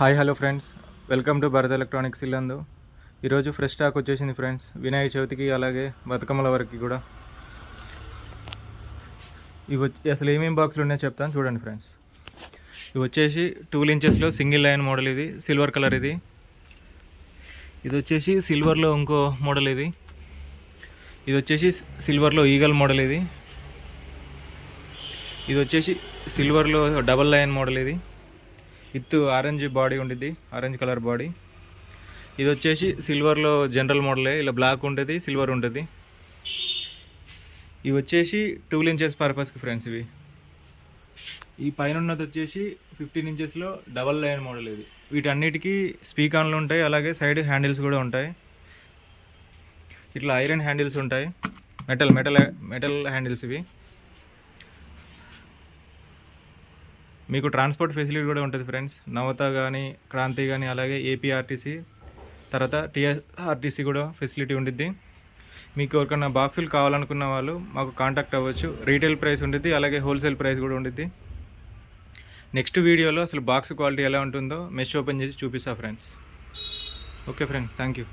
Hi hello friends, welcome to Bharat electronics Yellandu. ఈరోజు fresh stock వచ్చేసింది friends. వినాయక చవితికి అలాగే బతుకమ్మల వరకు కూడా ఇవి అసలు ఏమేమి బాక్సులు ఉన్నాయో చెప్తాను చూడండి ఫ్రెండ్స్. ఇవి వచ్చేసి 12 ఇంచెస్లో సింగిల్ లైన్ మోడల్, ఇది సిల్వర్ కలర్. ఇది వచ్చేసి సిల్వర్లో ఇంకో మోడల్. ఇది వచ్చేసి సిల్వర్లో ఈగల్ మోడల్. ఇది వచ్చేసి సిల్వర్లో డబల్ లైన్ మోడల్. ఇది ఆరెంజ్ బాడీ ఉండిద్ది, ఆరెంజ్ కలర్ బాడీ. ఇది వచ్చేసి సిల్వర్లో జనరల్ మోడలే, ఇలా బ్లాక్ ఉంటుంది, సిల్వర్ ఉంటుంది. ఇవి వచ్చేసి 12 ఇంచెస్ పర్పస్కి ఫ్రెండ్స్. ఈ పైన ఉన్నది వచ్చేసి 15 ఇంచెస్లో డబల్ లైన్ మోడల్. ఇది వీటన్నిటికీ స్పీకాన్లు ఉంటాయి, అలాగే సైడ్ హ్యాండిల్స్ కూడా ఉంటాయి. ఇట్లా ఐరన్ హ్యాండిల్స్ ఉంటాయి, మెటల్ హ్యాండిల్స్. ఇవి మీకు ట్రాన్స్పోర్ట్ ఫెసిలిటీ కూడా ఉంటుంది ఫ్రెండ్స్. నవత కానీ, క్రాంతి కానీ, అలాగే ఏపీఆర్టీసీ, తర్వాత టీఎస్ఆర్టీసీ కూడా ఫెసిలిటీ ఉండిద్ది. మీకు ఎవరికన్నా బాక్సులు కావాలనుకున్న వాళ్ళు మాకు కాంటాక్ట్ అవ్వచ్చు. రీటైల్ ప్రైస్ ఉంటుంది, అలాగే హోల్సేల్ ప్రైస్ కూడా ఉండిద్ది. నెక్స్ట్ వీడియోలో అసలు బాక్స్ క్వాలిటీ ఎలా ఉంటుందో మెష్ ఓపెన్ చేసి చూపిస్తా friends. Okay friends, thank you.